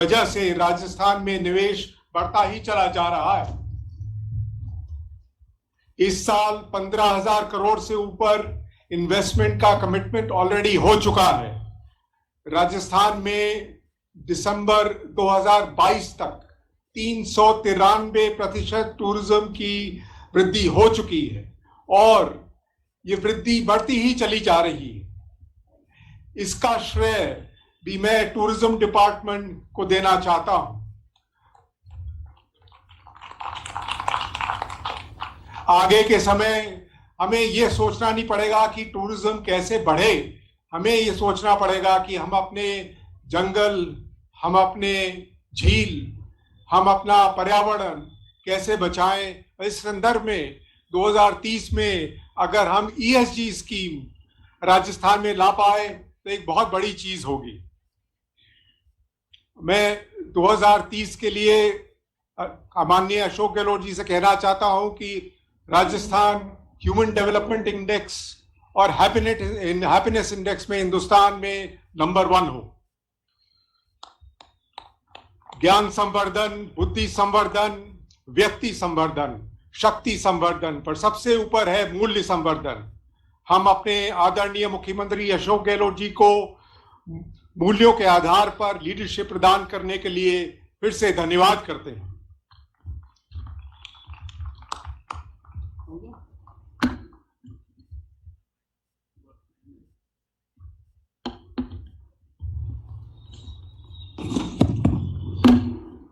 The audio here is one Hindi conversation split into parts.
वजह से राजस्थान में निवेश बढ़ता ही चला जा रहा है। इस साल 15,000 करोड़ से ऊपर इन्वेस्टमेंट का कमिटमेंट ऑलरेडी हो चुका है। राजस्थान में दिसंबर 2022 तक 393% टूरिज्म की वृद्धि हो चुकी है और ये वृद्धि बढ़ती ही चली जा रही है। इसका श्रेय भी मैं टूरिज्म डिपार्टमेंट को देना चाहता हूं। आगे के समय हमें यह सोचना नहीं पड़ेगा कि टूरिज्म कैसे बढ़े, हमें यह सोचना पड़ेगा कि हम अपने जंगल, हम अपने झील, हम अपना पर्यावरण कैसे बचाएं। इस संदर्भ में 2030 में अगर हम ESG स्कीम राजस्थान में ला पाए तो एक बहुत बड़ी चीज होगी। मैं 2030 के लिए माननीय अशोक गहलोत जी से कहना चाहता हूं कि राजस्थान ह्यूमन डेवलपमेंट इंडेक्स और हैप्पीनेस इंडेक्स में हिंदुस्तान में नंबर 1 हो। ज्ञान संवर्धन, बुद्धि संवर्धन, व्यक्ति संवर्धन, शक्ति संवर्धन पर सबसे ऊपर है मूल्य संवर्धन। हम अपने आदरणीय मुख्यमंत्री अशोक गहलोत जी को मूल्यों के आधार पर लीडरशिप प्रदान करने के लिए फिर से धन्यवाद करते हैं।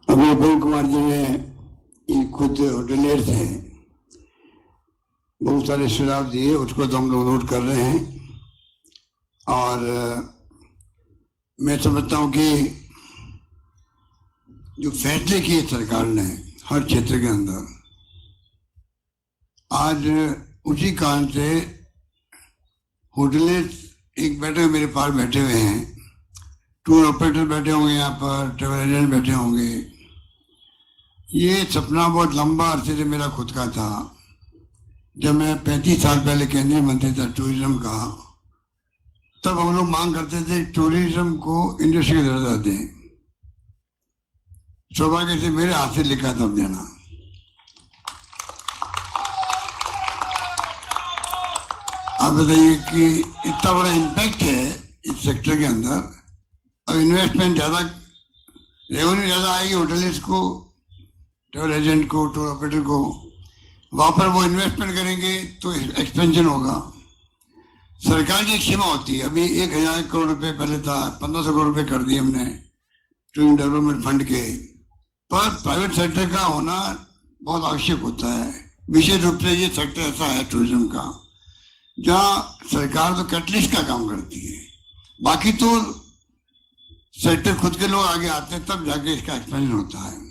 अभी अभय कुमार जी ने ये खुद होटलियर्स हैं, बहुत सारे सुझाव दिए, उसको तो हम लोग नोट कर रहे हैं। और मैं समझता हूँ कि जो फैसले किए सरकार ने हर क्षेत्र के अंदर, आज उसी कारण से होटलियर्स एक बैठे मेरे पास बैठे हुए हैं, टूर ऑपरेटर बैठे होंगे, यहाँ पर ट्रेवल एजेंट बैठे होंगे। ये सपना बहुत लंबा अरसे से मेरा खुद का था। जब मैं 35 साल पहले केंद्रीय मंत्री था टूरिज्म का, तब हम लोग मांग करते थे टूरिज्म को इंडस्ट्री का दर्जा दें। सौभाग्य से मेरे हाथ से लिखा तब देना। आप बताइए कि इतना बड़ा इम्पैक्ट है इस सेक्टर के अंदर। अब इन्वेस्टमेंट ज़्यादा, रेवेन्यू ज़्यादा आएगी होटलिस्ट को, ट्रैवल एजेंट को, टूर ऑपरेटर को। वहाँ पर वो इन्वेस्टमेंट करेंगे तो एक्सपेंशन होगा। सरकार की एक सीमा होती है। अभी 1,000 करोड़ रुपए पहले था, 1,500 करोड़ रुपए कर दिए हमने टूरिज्म डेवलपमेंट फंड के। पर प्राइवेट सेक्टर का होना बहुत आवश्यक होता है। विशेष रूप से ये सेक्टर ऐसा है टूरिज्म का, जहाँ सरकार तो कैटलिस्ट का काम करती है, बाकी तो सेक्टर खुद के लोग आगे आते हैं, तब जाके इसका एक्सपेंशन होता है।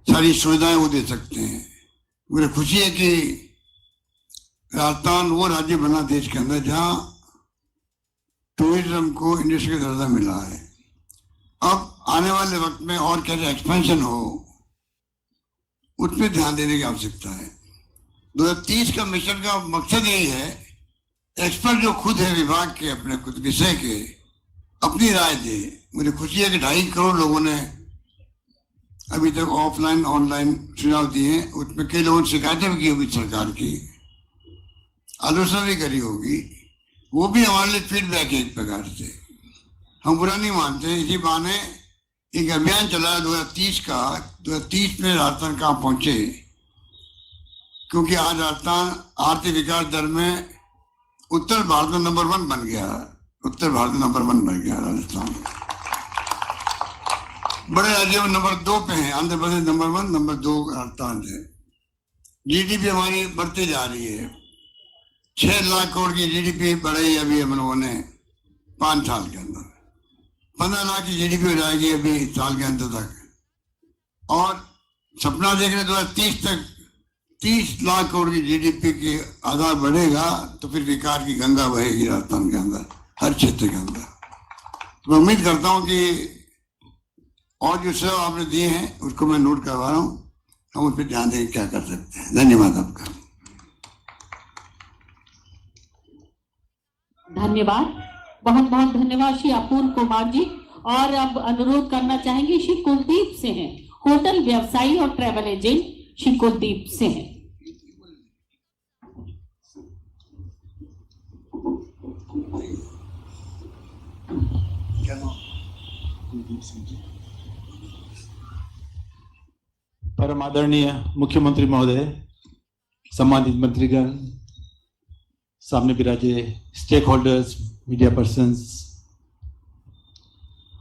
सारी सुविधाएं वो दे सकते हैं। मुझे खुशी है कि राजस्थान वो राज्य बना देश के अंदर जहाँ टूरिज्म को इंडस्ट्री का दर्जा मिला है। अब आने वाले वक्त में और कैसे एक्सपेंशन हो, उसमें ध्यान देने की आवश्यकता है। 2030 का मिशन का मकसद यही है, एक्सपर्ट जो खुद है विभाग के, अपने खुद विषय के, अपनी राय दे। मुझे खुशी है कि 2.5 करोड़ लोगों ने अभी तक ऑफलाइन ऑनलाइन सुझाव दिए। उसमें कई लोगों ने शिकायतें भी की होगी, सरकार की आलोचना भी करी होगी। वो भी हमारे लिए फीडबैक है एक प्रकार से, हम बुरा नहीं मानते। इसी बहाने एक अभियान चला 2030 का। 2030 में राजस्थान कहाँ पहुंचे, क्योंकि आज राजस्थान आर्थिक विकास दर में उत्तर भारत में नंबर 1 बन गया। उत्तर भारत में नंबर 1 बन गया राजस्थान। बड़े राज्यों में नंबर 2 पे है, आंध्र प्रदेश नंबर 1, नंबर 2 राजस्थान है। GDP हमारी बढ़ती जा रही है। 6 लाख करोड़ की GDP बढ़ाई अभी हम लोगों ने 5 साल के अंदर। 15 लाख की GDP हो जाएगी अभी साल के अंत तक। और सपना देख रहे 2030 तक 30 लाख करोड़ की GDP के आधार बढ़ेगा, तो फिर विकास की गंगा बहेगी राजस्थान के अंदर, हर क्षेत्र के अंदर। मैं उम्मीद करता हूँ कि और जो सब आपने दिए हैं उसको मैं नोट करवा रहा हूँ, हम उस पर ध्यान दें क्या कर सकते हैं। धन्यवाद आपका। धन्यवाद, बहुत बहुत धन्यवाद श्री अपूर्व कुमार जी। और अब अनुरोध करना चाहेंगे श्री कुलदीप से हैं, होटल व्यवसायी और ट्रैवल एजेंट श्री कुलदीप से हैं। परम आदरणीय मुख्यमंत्री महोदय, सम्मानित मंत्रीगण, सामने विराजे स्टेक होल्डर्स, मीडिया पर्सन्स,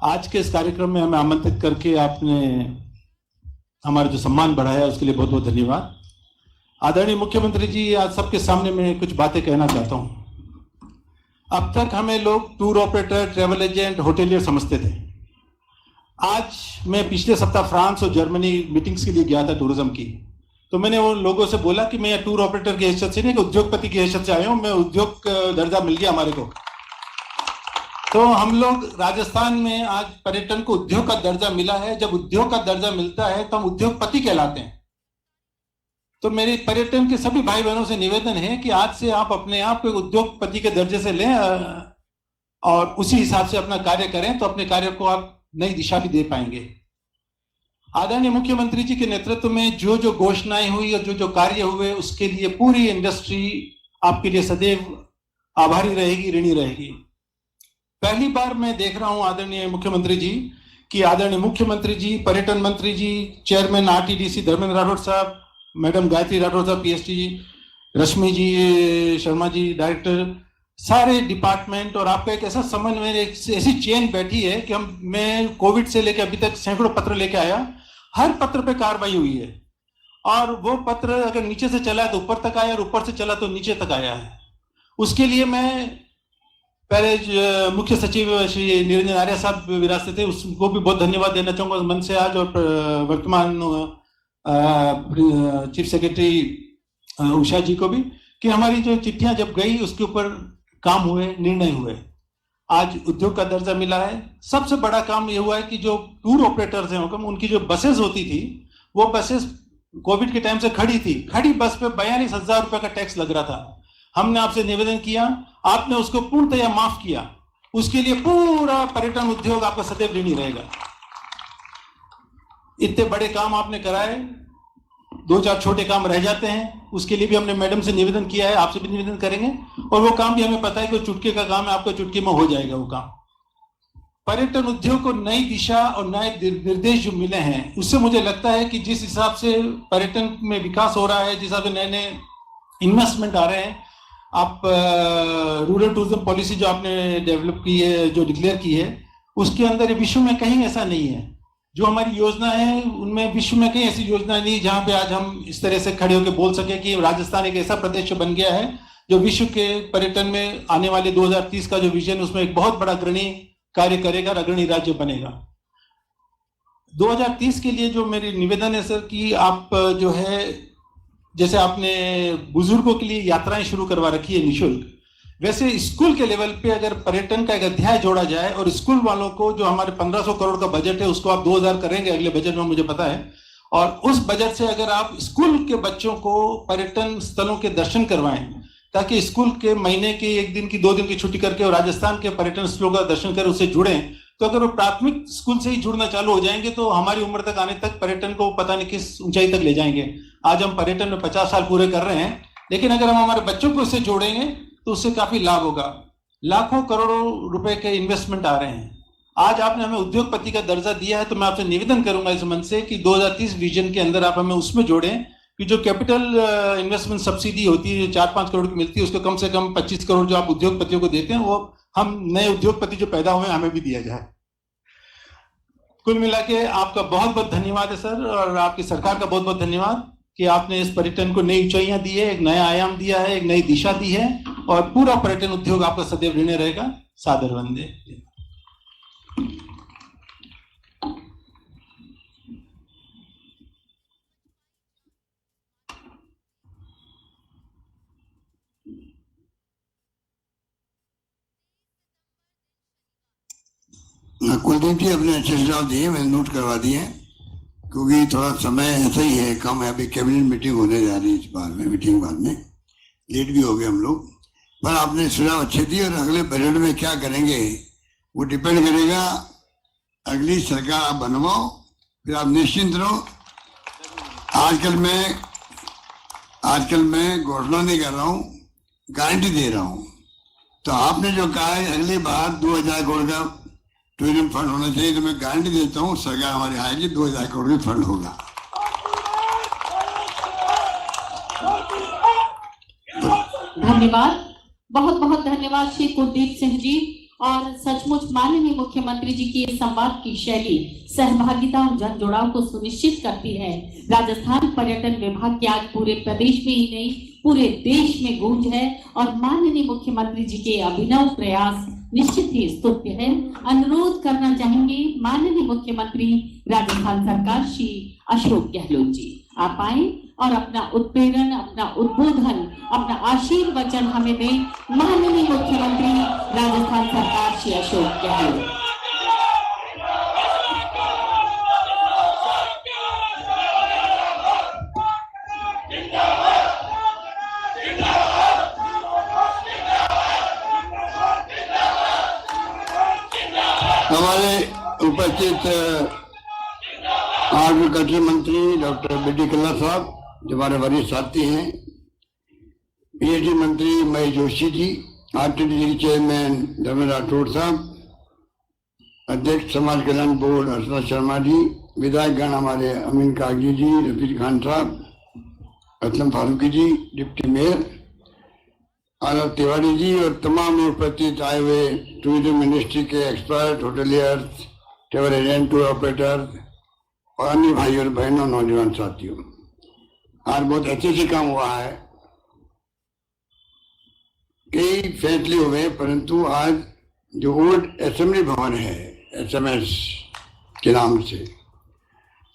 आज के इस कार्यक्रम में हमें आमंत्रित करके आपने हमारा जो सम्मान बढ़ाया उसके लिए बहुत बहुत धन्यवाद। आदरणीय मुख्यमंत्री जी, आज सबके सामने मैं कुछ बातें कहना चाहता हूं। अब तक हमें लोग tour operator, travel agent, hotelier समझते थे। आज मैं पिछले सप्ताह फ्रांस और जर्मनी मीटिंग्स के लिए गया था टूरिज्म की, तो मैंने उन लोगों से बोला कि मैं टूर ऑपरेटर की हैसियत से नहीं, उद्योगपति की हैसियत से आया हूं, मैं उद्योग दर्जा मिल गया हमारे को। तो हम लोग राजस्थान में आज पर्यटन को उद्योग का दर्जा मिला है। जब उद्योग का दर्जा मिलता है तो हम उद्योगपति कहलाते हैं। तो मेरे पर्यटन के सभी भाई बहनों से निवेदन है कि आज से आप अपने आप को उद्योगपति के दर्जे से लें और उसी हिसाब से अपना कार्य करें, तो अपने कार्य को आप नई दिशा भी दे पाएंगे। आदरणीय मुख्यमंत्री जी के नेतृत्व में जो जो घोषणाएं हुई और जो जो कार्य हुए, उसके लिए पूरी इंडस्ट्री आपके लिए सदैव आभारी रहेगी, ऋणी रहेगी। पहली बार मैं देख रहा हूं आदरणीय मुख्यमंत्री जी कि आदरणीय मुख्यमंत्री जी, पर्यटन मंत्री जी, चेयरमैन आरटीडीसी धर्मेंद्र राठौड़ साहब, मैडम गायत्री राठौड़ साहब पीएचडी जी, रश्मि जी शर्मा जी डायरेक्टर, सारे डिपार्टमेंट और आपका एक ऐसा समन्वय, एक ऐसी चेन बैठी है कि मैं कोविड से लेकर अभी तक सैकड़ों पत्र लेके आया, हर पत्र पे कार्रवाई हुई है। और वो पत्र अगर नीचे से चला तो ऊपर तक आया और ऊपर से चला तो नीचे तक आया है। उसके लिए मैं पहले मुख्य सचिव श्री निरंजन आर्य साहब विरासत थे, उसको भी बहुत धन्यवाद देना चाहूंगा मन से आज, और वर्तमान चीफ सेक्रेटरी उषा जी को भी, कि हमारी जो चिट्ठियां जब गई उसके ऊपर काम हुए, निर्णय हुए। आज उद्योग का दर्जा मिला है। सबसे बड़ा काम ये हुआ है कि जो टूर ऑपरेटर्स हैं उनकी जो बसेस होती थी, वो बसेस कोविड के टाइम से खड़ी थी। खड़ी बस पे 42,000 रुपए का टैक्स लग रहा था। हमने आपसे निवेदन किया, आपने उसको पूर्णतया माफ किया। उसके लिए पूरा पर्यटन उद्योग आपका सदैव ऋणी रहेगा। इतने बड़े काम आपने कराए, 2-4 छोटे काम रह जाते हैं, उसके लिए भी हमने मैडम से निवेदन किया है, आपसे भी निवेदन करेंगे। और वो काम भी हमें पता है कि चुटकी का काम है, आपको चुटकी में हो जाएगा वो काम। पर्यटन उद्योग को नई दिशा और नए निर्देश जो मिले हैं, उससे मुझे लगता है कि जिस हिसाब से पर्यटन में विकास हो रहा है, जिस हिसाब से नए नए इन्वेस्टमेंट आ रहे हैं, आप रूरल टूरिज्म पॉलिसी जो आपने डेवलप की है, जो डिक्लेयर की है, उसके अंदर विश्व में कहीं ऐसा नहीं है। जो हमारी योजना है उनमें विश्व में कहीं ऐसी योजना नहीं जहां पे आज हम इस तरह से खड़े होकर बोल सके कि राजस्थान एक ऐसा प्रदेश बन गया है जो विश्व के पर्यटन में आने वाले 2030 का जो विजन, उसमें एक बहुत बड़ा अग्रणी कार्य करेगा, अग्रणी राज्य बनेगा। 2030 के लिए जो मेरी निवेदन है सर कि आप जो है, जैसे आपने बुजुर्गों के लिए यात्राएं शुरू करवा रखी है निःशुल्क, वैसे स्कूल के लेवल पे अगर पर्यटन का एक अध्याय जोड़ा जाए और स्कूल वालों को, जो हमारे 1500 करोड़ का बजट है, उसको आप 2000 करेंगे अगले बजट में, मुझे पता है, और उस बजट से अगर आप स्कूल के बच्चों को पर्यटन स्थलों के दर्शन करवाएं, ताकि स्कूल के महीने की 1 दिन की 2 दिन की छुट्टी करके और राजस्थान के पर्यटन स्थलों का दर्शन कर उससे जुड़े, तो अगर वो प्राथमिक स्कूल से ही जुड़ना चालू हो जाएंगे तो हमारी उम्र तक आने तक पर्यटन को पता नहीं किस ऊंचाई तक ले जाएंगे। आज हम पर्यटन में 50 साल पूरे कर रहे हैं, लेकिन अगर हम हमारे बच्चों को इससे जोड़ेंगे तो उससे काफी लाभ होगा। लाखों करोड़ों रुपए के इन्वेस्टमेंट आ रहे हैं। आज आपने हमें उद्योगपति का दर्जा दिया है, तो मैं आपसे निवेदन करूंगा इस मन से कि 2030 विजन के अंदर आप हमें उसमें जोड़ें कि जो कैपिटल इन्वेस्टमेंट सब्सिडी होती है, 4-5 करोड़ की मिलती है, उसको कम से कम 25 करोड़ जो आप उद्योगपतियों को देते हैं, वो हम नए उद्योगपति जो पैदा हुए हमें भी दिया जाए। कुल मिला के आपका बहुत बहुत धन्यवाद है सर, और आपकी सरकार का बहुत बहुत धन्यवाद कि आपने इस पर्यटन को नई ऊंचाइयां दी है, एक नया आयाम दिया है, एक नई दिशा दी है, और पूरा पर्यटन उद्योग आपका सदैव ऋणी रहेगा। सादर वंदे। कुलदीप जी अपने अच्छे सुझाव दिए, मैंने नोट करवा दिए, क्योंकि थोड़ा समय ऐसा ही है, कम है। अभी कैबिनेट मीटिंग होने जा रही है, इस बार में मीटिंग बाद में लेट भी हो गए हम लोग, पर आपने सुझाव अच्छे दिए। और अगले बजट में क्या करेंगे वो डिपेंड करेगा अगली सरकार आप बनवाओ, फिर आप निश्चिंत रहो। आजकल मैं घोषणा नहीं कर रहा हूँ, गारंटी दे रहा हूँ। तो आपने जो कहा है अगली बार 2000 करोड़ का टूरिज्म फंड होना चाहिए, तो मैं गारंटी देता हूँ सरकार हमारी आएगी 2000 करोड़ का फंड होगा। धन्यवाद, बहुत बहुत धन्यवाद श्री कुलदीप सिंह जी। और सचमुच माननीय मुख्यमंत्री जी की इस संवाद की शैली सहभागिता और जन जुड़ाव को सुनिश्चित करती है। राजस्थान पर्यटन विभाग की आज पूरे प्रदेश में ही नहीं पूरे देश में गूंज है और माननीय मुख्यमंत्री जी के अभिनव प्रयास निश्चित ही स्तुत्य है। अनुरोध करना चाहेंगे माननीय मुख्यमंत्री राजस्थान सरकार श्री अशोक गहलोत जी, आप आए और अपना उत्प्रेरण, अपना उद्बोधन, अपना आशीर्वचन हमें दें। माननीय मुख्यमंत्री राजस्थान सरकार श्री अशोक गहलोत। हमारे उपस्थित आर्किटेक्चर मंत्री डॉक्टर बी.डी. कल्ला साहब जो हमारे वरिष्ठ साथी हैं, पीएचडी मंत्री महेश जोशी जी, आरटीडी चेयरमैन धर्मेंद्र राठौड़ साहब, अध्यक्ष समाज कल्याण बोर्ड अर्चना शर्मा जी, विधायक गण हमारे अमीन कागजी जी, रफीक खान साहब, असलम फारूकी जी, डिप्टी मेयर आनंद तिवारी जी और तमाम उपस्थित आए हुए टूरिज्म इंडस्ट्री के expert, hoteliers, travel agent, tour operator और अन्य भाई और बहनों, नौजवान साथियों, आज बहुत अच्छे से काम हुआ है। कई फैसले हुए, परंतु आज जो ओल्ड असेंबली भवन है SMS के नाम से,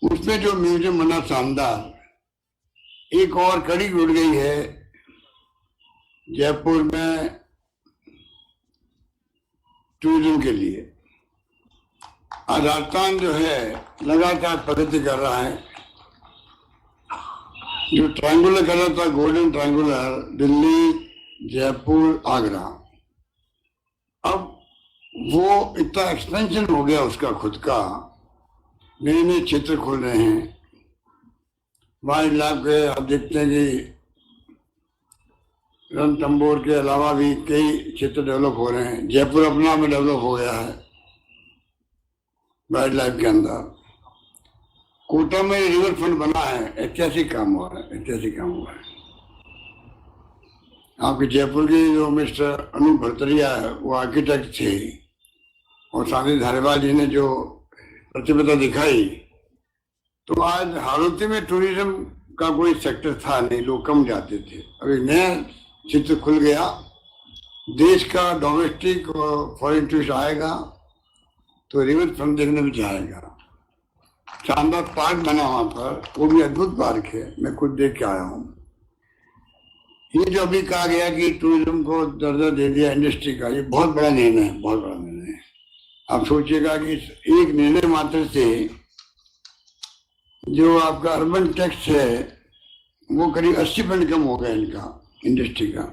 उसमें जो म्यूजियम बना शानदार, एक और कड़ी जुड़ गई है जयपुर में टूरिज्म के लिए। आज राजस्थान जो है लगातार प्रगति कर रहा है। जो ट्रायंगुलर कर रहा था, गोल्डन ट्रायंगुलर, दिल्ली, जयपुर, आगरा, अब वो इतना एक्सपेंशन हो गया उसका खुद का, नए नए क्षेत्र खुल रहे हैं। वाइल्ड लाइफ के आप देखते हैं कि रणथंभौर के अलावा भी कई क्षेत्र डेवलप हो रहे हैं। जयपुर अपना में डेवलप हो गया है वाइल्ड लाइफ के अंदर। कोटा में रिवर फ्रंट बना है, ऐतिहासिक काम हुआ है, ऐतिहासिक काम हुआ है। आपके जयपुर के जो मिस्टर अनूप भरतरिया है, वो आर्किटेक्ट थे और साथी धारीवाल जी ने जो प्रतिबद्धता दिखाई, तो आज हाड़ौती में टूरिज्म का कोई सेक्टर था नहीं, लोग कम जाते थे। अभी नया चित्र खुल गया, देश का डोमेस्टिक और फॉरेन टूरिस्ट आएगा तो रिवर फ्रंट देखने में जाएगा। शानदार पार्क बना वहां पर, वो भी अद्भुत पार्क है, मैं खुद देख के आया हूँ। ये जो अभी कहा गया कि टूरिज्म को दर्जा दे दिया इंडस्ट्री का, ये बहुत बड़ा निर्णय है, बहुत बड़ा निर्णय है। आप सोचिएगा कि एक निर्णय मात्र से जो आपका अर्बन टैक्स है वो करीब 80% कम हो गया इनका, इंडस्ट्री का।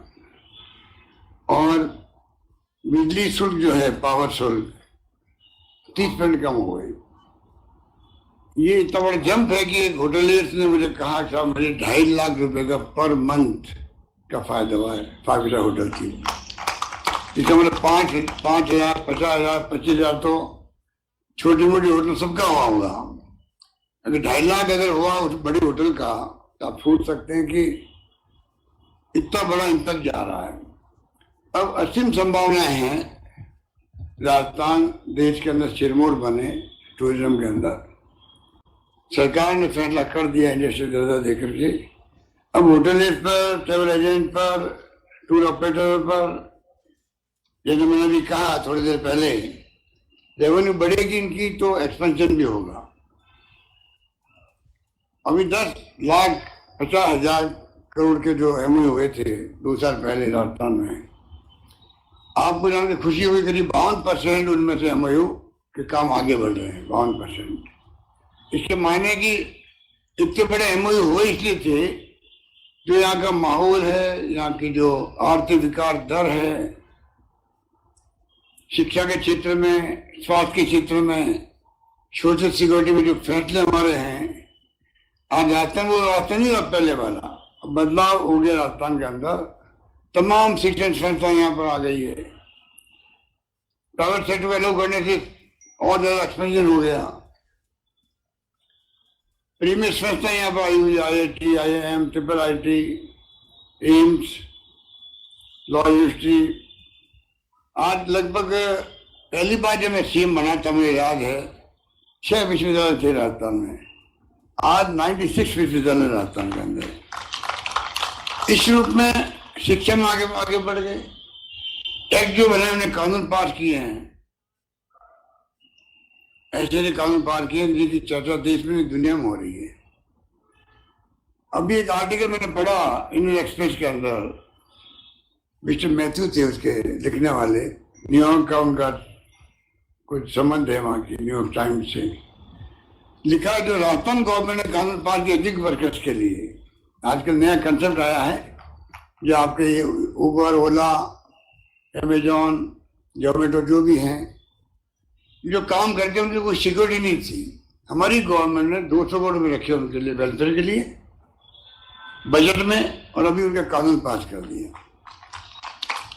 और बिजली शुल्क जो है, पावर शुल्क 30% कम हो गई। ये इतना बड़ा जंप है कि एक होटलियर्स ने मुझे कहा कि साहब मुझे 2.5 लाख रुपए का पर मंथ का फायदा हुआ है 5 स्टार होटल की। इसका मतलब 5,000, 50,000, 25,000 तो छोटी मोटी होटल सबका हुआ होगा। अगर 2.5 लाख अगर हुआ उस बड़ी होटल का, तो आप सोच सकते हैं कि इतना बड़ा इम्पैक्ट जा रहा है। अब असीम संभावनाएं हैं राजस्थान देश के अंदर सिरमौर बने टूरिज्म के अंदर। सरकार ने फैसला कर दिया इंडस्ट्री दर्जा देकर के। अब होटलियर्स पर, ट्रेवल एजेंट पर, टूर ऑपरेटर पर, जैसे मैंने अभी कहा थोड़ी देर पहले, रेवेन्यू बढ़ेगी इनकी तो एक्सपेंशन भी होगा। अभी 10,50,000 करोड़ के जो MOU हुए थे 2 साल पहले राजस्थान में, आपको जान के खुशी हुई करीब 52% उनमें से MOU के काम आगे बढ़ रहे हैं, 52%। इसके मायने कि इतने बड़े MOU हुए इसलिए थे जो यहाँ का माहौल है, यहाँ की जो आर्थिक विकास दर है, शिक्षा के क्षेत्र में, स्वास्थ्य के क्षेत्र में, सोशल सिक्योरिटी में जो फैसले हमारे हैं, आज राजस्थान वो राजस्थान नहीं रहा पहले वाला, बदलाव हो गया राजस्थान के अंदर। तमाम शिक्षण संस्थाएं यहाँ पर आ गई है, प्राइवेट सेक्टर में लोग करने से और ज्यादा एक्सपेंशन हो गया। प्रीमियर संस्थाएं यहाँ पर आई हुई, IIT, IIM, IIT, AIIMS, law university. आज लगभग पहली बार जब मैं CM बना था, मुझे याद है 6 विश्वविद्यालय थे राजस्थान में, आज 96 विश्वविद्यालय राजस्थान के अंदर। इस रूप में शिक्षा में आगे बढ़ गए। टैक्स जो बने उन्हें कानून पास किए हैं, ऐसे कानून पास किए जिनकी चर्चा देश में दुनिया में हो रही है। अभी एक आर्टिकल मैंने पढ़ा इंडियन एक्सप्रेस के अंदर, मिस्टर मैथ्यू थे उसके लिखने वाले, न्यूयॉर्क का उनका कुछ संबंध है वहाँ की, न्यूयॉर्क टाइम्स से लिखा है, जो राजस्थान गवर्नमेंट ने कानून पास किया गिग वर्कर्स के लिए। आजकल नया कंसेप्ट आया है, जो आपके उबर, ओला, अमेजॉन, जोमेटो जो भी हैं, जो काम करके उनकी कोई सिक्योरिटी नहीं थी, हमारी गवर्नमेंट ने 200 करोड़ में रखे उनके लिए, वेलफेयर के लिए बजट में, और अभी उनका कानून पास कर दिया।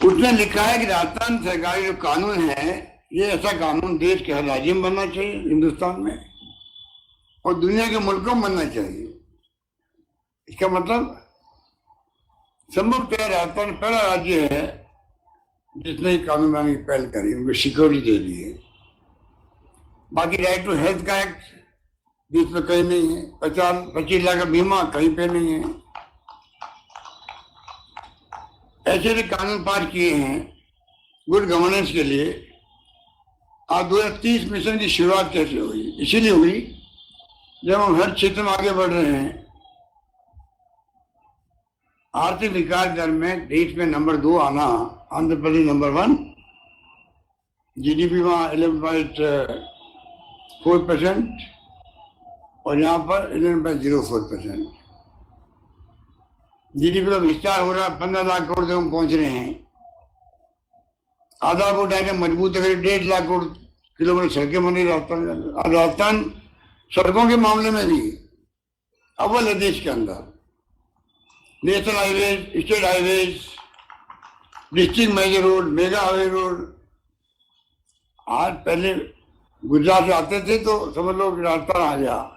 उसने लिखा है कि राजस्थान सरकारी जो कानून है, ये ऐसा कानून देश के हर राज्य में बनना चाहिए हिंदुस्तान में, और दुनिया के मुल्कों में बनना चाहिए। इसका मतलब संभवतः राजस्थान पहला राज्य है जिसने कानून बनाने की पहल करी, उनको सिक्योरिटी दे दी है। बाकी राइट टू हेल्थ का एक्ट बीच में कहीं नहीं है, 25 लाख का बीमा कहीं पे नहीं है। ऐसे भी कानून पास किए हैं गुड गवर्नेंस के लिए। आज 2030 मिशन की शुरुआत कैसे हुई? इसीलिए हुई जब हम हर क्षेत्र में आगे बढ़ रहे हैं। आर्थिक विकास दर में देश में नंबर 2 आना, आंध्र प्रदेश नंबर 1, GDP वहाँ 11.4% और यहाँ पर 11.04%। GDP का विस्तार हो रहा है, 15 लाख करोड़ तक हम पहुंच रहे हैं। आधारभूत ढांचा मजबूत है, 1.5 लाख करोड़ किलोमीटर सड़कें बनी राजस्थान। राजस्थान सड़कों के मामले में भी अव्वल है देश के अंदर। National highways, state highways, district major road, mega highway road. आज पहले गुजरात से आते थे तो समझ लो कि राजस्थान आ गया,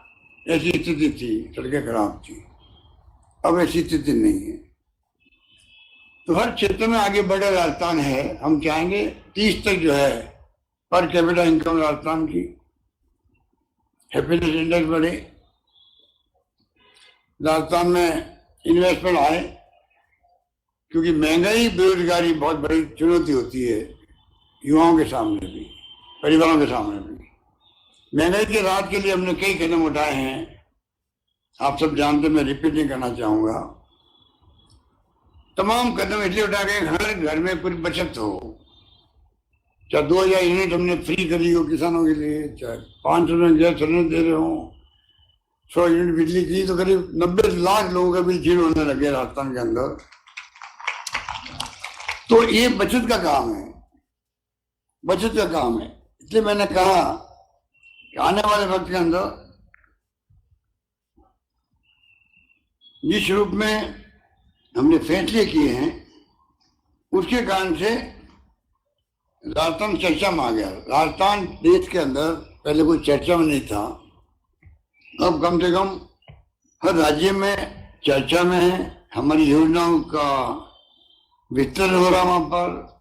ऐसी स्थिति थी, सड़कें खराब थी। अब ऐसी स्थिति नहीं है। तो हर क्षेत्र में आगे बढ़े राजस्थान है। हम चाहेंगे 30 तक जो है पर कैपिटा इनकम राजस्थान की, हैप्पीनेस इंडेक्स बढ़े, राजस्थान में इन्वेस्टमेंट आए, क्योंकि महंगाई, बेरोजगारी बहुत बड़ी चुनौती होती है युवाओं के सामने भी, परिवारों के सामने भी। महंगाई के राहत के लिए हमने कई कदम उठाए हैं, आप सब जानते, मैं रिपीट नहीं करना चाहूंगा। तमाम कदम इसलिए उठा के हर घर में कुछ बचत हो। चाहे 2000 यूनिट हमने फ्री करी हो किसानों के लिए, चाहे 500 में गैस सिलेंडर दे रहे हो, 100 यूनिट बिजली की, तो करीब 90 लाख लोगों का बिल जीरो होने लगे राजस्थान के अंदर। तो ये बचत का काम है, बचत का काम है। इसलिए मैंने कहा कि आने वाले वक्त के अंदर जिस रूप में हमने फैसले किए हैं, उसके कारण से राजस्थान चर्चा में आ गया। राजस्थान देश के अंदर पहले कोई चर्चा में नहीं था, अब कम से कम हर राज्य में चर्चा में है। हमारी योजनाओं का विस्तार हो रहा वहाँ पर,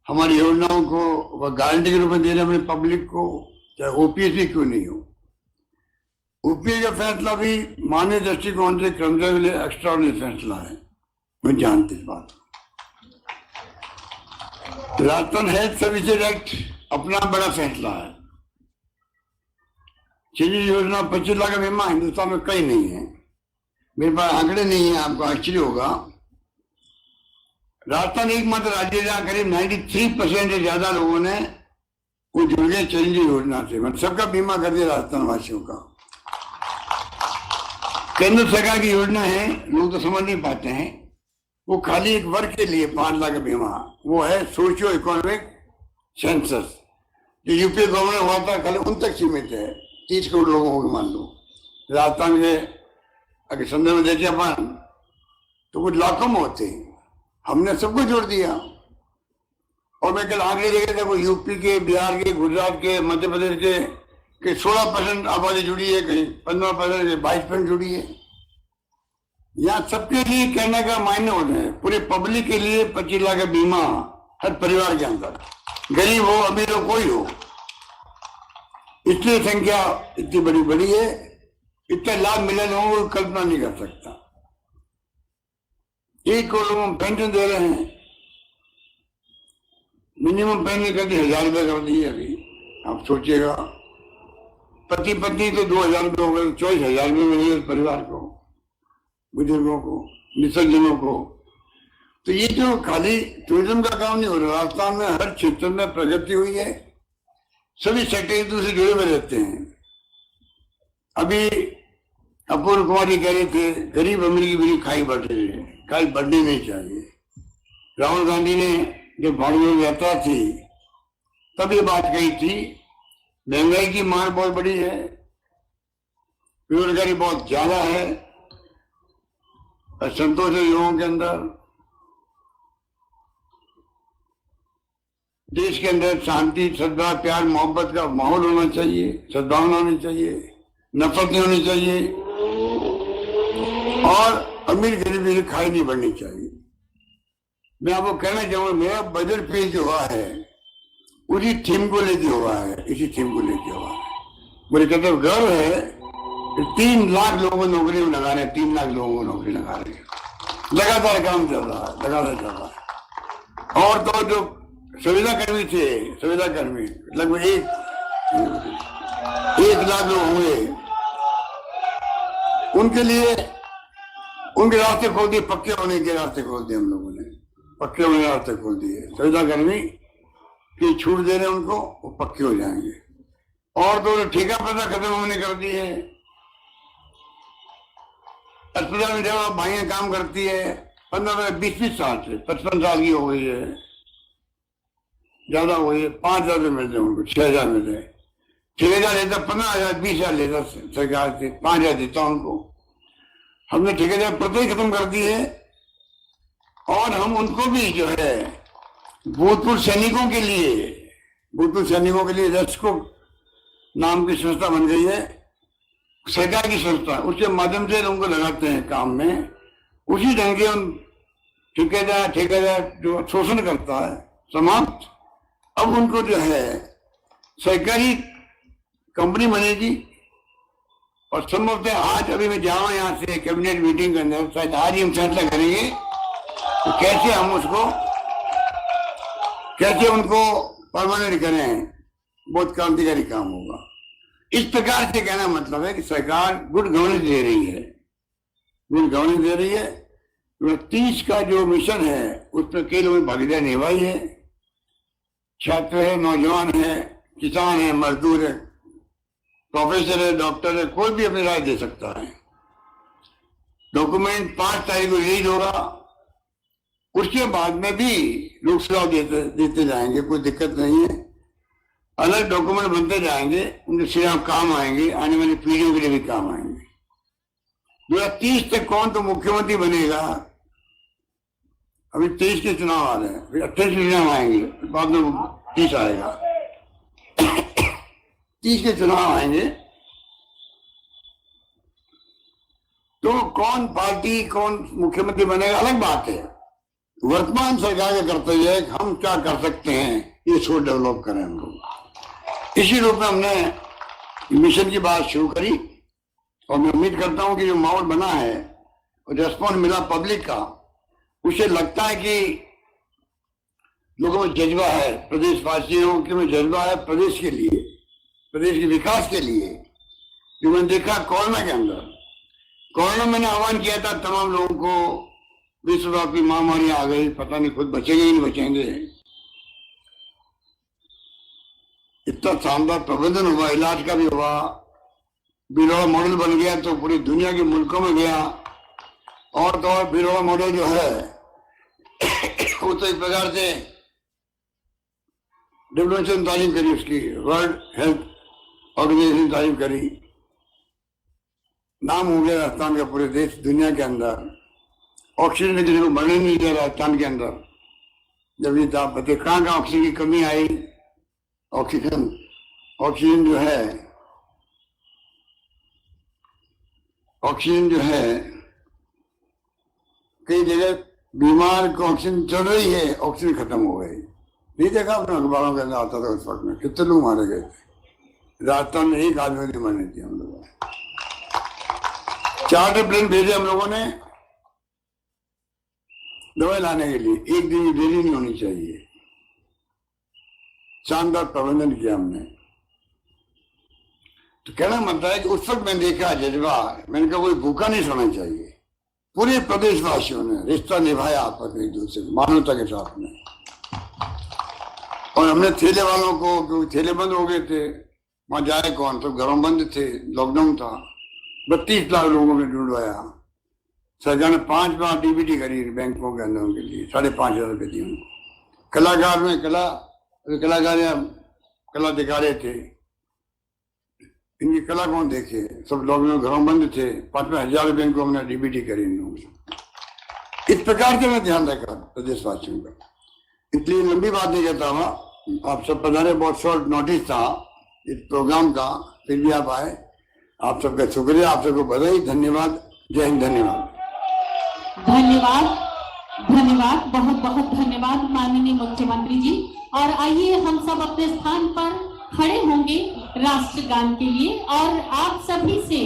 हमारी योजनाओं को गारंटी के रूप में दे रहे हैं पब्लिक को, चाहे OPS क्यों नहीं हो। OPS का फैसला भी मानवीय दृष्टिकोण से कर्मचारियों के लिए एक्स्ट्राऑर्डिनरी फैसला है, मैं जानती इस बात। राजस्थान हेल्थ सर्विसेज एक्ट अपना बड़ा फैसला है। चिन्हित योजना 25 लाख का बीमा हिंदुस्तान में कहीं नहीं है, मेरे पास आंकड़े नहीं है, आपको आश्चर्य होगा। राजस्थान एकमात्र राज्य जहाँ करीब 93% से ज्यादा लोगों ने वो जुड़ गए चिरंजीवी योजना से, मतलब सबका बीमा कर दिया राजस्थान वासियों का। केंद्र सरकार की योजना है, लोग तो समझ नहीं पाते हैं, वो खाली एक वर्ग के लिए 5 लाख का बीमा, वो है सोशियो इकोनॉमिक सेंसस। जो यूपी गवर्नमेंट हुआ था खाली उन तक सीमित है, 30 करोड़ लोगों को मान लो। राजस्थान के अगर संदर्भ में देखें अपन तो कुछ लाखों में होते हैं, हमने सबको जोड़ दिया। और मैं कल आंकड़े देखे थे, वो यूपी के, बिहार के, गुजरात के, मध्य प्रदेश के 16% आबादी जुड़ी है, कहीं 15%, 22% जुड़ी है। यहाँ सबके लिए कहने का मायने होते हैं, पूरे पब्लिक के लिए 25 लाख का बीमा हर परिवार के अंदर, गरीब हो अमीर हो कोई हो। इसलिए संख्या इतनी बड़ी है, इतना लाभ मिले लोगों को कल्पना नहीं कर सकता। 1 करोड़ लोगों को पेंशन दे रहे हैं, मिनिमम पेंशन कर दी 1000 रुपये कर दी है अभी। आप सोचिएगा, पति पत्नी तो 2000 रुपये हो गए, 24,000 रुपये मिलेंगे परिवार को, बुजुर्गों को, निसर्जनों को। तो ये जो खाली टूरिज्म का काम नहीं हो रहा, राजस्थान में हर क्षेत्र में प्रगति हुई है, सभी सेक्टर एक दूसरे जुड़े हुए रहते हैं। अभी अपूर्व कुमारी कह रहे थे गरीब अमीर की मेरी खाई बढ़ रही है, खाई बढ़नी नहीं चाहिए। राहुल गांधी ने जब भाड़ू में यात्रा थी तब ये बात कही थी, महंगाई की मार बहुत बड़ी है, बेरोजगारी बहुत ज्यादा है, असंतोष है युवाओं के अंदर। देश के अंदर शांति, सद्भाव, प्यार, मोहब्बत का माहौल होना चाहिए, सद्भावना होनी चाहिए, नफरत नहीं होनी चाहिए, और अमीर गरीब की खाई नहीं बढ़नी चाहिए। मैं आपको कहना चाहूंगा, मेरा बजट पेश जो हुआ है उसी थीम को लेके हुआ है, इसी थीम को लेके हुआ है। मुझे कहते गर्व है कि 3 लाख लोगों को नौकरी में लगा रहे हैं, 3 लाख लोगों को नौकरी लगा रहे हैं। लगातार काम चल रहा है, लगातार चल रहा है। और तो जो संविदा कर्मी थे, संविदा कर्मी लगभग 1 लाख लोग होंगे, उनके लिए उनके रास्ते खोल दिए, पक्के होने के रास्ते खोल दिए हम लोगों ने, पक्के होने के रास्ते खोल दिए। संविदा कर्मी की छूट दे रहे हैं उनको, वो पक्के हो जाएंगे। और तो ठेका प्रथा खत्म होने कर दी है। अस्पताल में जब भाइयां काम करती है 15-20 साल से 55 साल की हो गई है, ज्यादा हो गई है, 5,000 रुपये मिलते हैं उनको, 6,000 मिलते हैं। 6,000 लेता, 15,000, 20,000 लेता सरकार से, 5,000 देता उनको। हमने ठेकेदार प्रथा ही खत्म कर दी है। और हम उनको भी जो है भूतपूर्व सैनिकों के लिए रेस्को नाम की संस्था बन गई है, सरकार की संस्था, उसके माध्यम से उनको लगाते हैं काम में। उसी ढंग के उन ठेकेदार जो शोषण करता है समाप्त। अब उनको जो है सरकारी कंपनी बनेगी, और संभवतः आज अभी मैं जाऊँ यहाँ से कैबिनेट मीटिंग के अंदर, शायद आज ही हम फैसला करेंगे तो कैसे उनको परमानेंट करें। बहुत क्रांतिकारी काम होगा। इस प्रकार से कहना मतलब है कि सरकार गुड गवर्नेंस दे रही है, गुड गवर्नेंस दे रही है। 30 का जो मिशन है उसमें कई लोगों ने भागीदारी निभाई है, छात्र है, नौजवान है, किसान है, मजदूर है, प्रोफेसर है, डॉक्टर है, कोई भी अपनी राय दे सकता है। डॉक्यूमेंट 5 तारीख को रिलीज होगा, उसके बाद में भी लोग सुझाव देते जाएंगे, कोई दिक्कत नहीं है। अलग डॉक्यूमेंट बनते जाएंगे, उनके सुझाव काम आएंगे, आने वाली पीढ़ियों के लिए भी काम आएंगे। 2030 तक कौन तो मुख्यमंत्री बनेगा, अभी 23 के चुनाव आ रहे हैं, फिर 28 के चुनाव आएंगे, बाद में 30 आएगा। 30 के चुनाव आएंगे तो कौन पार्टी, कौन मुख्यमंत्री बनेगा अलग बात है। वर्तमान सरकार का कर्तव्य है कि हम क्या कर सकते हैं, ये सोच डेवलप करें हम लोग। इसी रूप में हमने मिशन की बात शुरू करी, और मैं उम्मीद करता हूं कि जो माहौल बना है और रेस्पॉन्स मिला पब्लिक का, उसे लगता है कि लोगों में जज्बा है, प्रदेशवासियों के में जज्बा है प्रदेश के लिए, प्रदेश के विकास के लिए। जो मैंने देखा कोरोना के अंदर, कोरोना मैंने आह्वान किया था तमाम लोगों को, विश्वव्यापी महामारी आ गई, पता नहीं खुद बचेंगे ही नहीं बचेंगे। इतना शानदार प्रबंधन हुआ, इलाज का भी हुआ, बिरौड़ा मॉडल बन गया तो पूरी दुनिया के मुल्कों में गया। और तो और बिरौड़ा मॉडल जो है वो तो इस प्रकार से WHO तारीफ करी, उसकी वर्ल्ड हेल्थ ऑर्गेनाइजेशन तारीफ करी, नाम हो गया राजस्थान का पूरे देश दुनिया के अंदर। ऑक्सीजन की जगह बढ़ने नहीं दिया राजस्थान के अंदर। जब ये आप बताए कहाँ कहाँ ऑक्सीजन की कमी आई, ऑक्सीजन जो है कई जगह बीमार को ऑक्सीजन चल रही है, ऑक्सीजन खत्म हो गई। नहीं देखा आपने अखबारों के अंदर आता था उस वक्त में कितने लोग मारे गए थे। राजस्थान में एक आदमी नहीं मरने थी। हम लोगों ने चार्टर प्लेन भेजे हम लोगों ने दवाई लाने के लिए। एक दिन की देरी नहीं होनी चाहिए। शानदार प्रबंधन किया हमने। तो कहना मतलब है कि उस वक्त मैंने देखा जज्बा, मैंने कहा कोई भूखा नहीं सोना चाहिए। पूरे प्रदेशवासियों ने रिश्ता निभाया आपस में एक दूसरे को मानवता के साथ में। और हमने ठेले वालों को, क्योंकि ठेले बंद हो गए थे, वहां जाए कौन, तो घरों बंद थे, लॉकडाउन था। 32 लाख लोगों ने ढूंढवाया। सरकार ने 5 बार डीबीटी करी बैंकों के अंदर उनके लिए, 5,500 रुपये दिए उनको। कलाकार में कला दिखा रहे थे। इनकी कला कौन देखे, सब लॉकडाउन घरों बंद थे। 5,000 रुपये इनको हमने डीबीटी करी इन लोगों से। इस प्रकार से मैं ध्यान रखा प्रदेशवासियों का। इसलिए लंबी बात नहीं कहता हूँ। आप सब पधारे, बहुत शॉर्ट नोटिस था इस प्रोग्राम का, फिर भी आप आए। आप सबका शुक्रिया, आप सबको बधाई, धन्यवाद। जय हिंद। धन्यवाद। धन्यवाद, बहुत बहुत धन्यवाद माननीय मुख्यमंत्री जी। और आइए हम सब अपने स्थान पर खड़े होंगे राष्ट्रगान के लिए और आप सभी से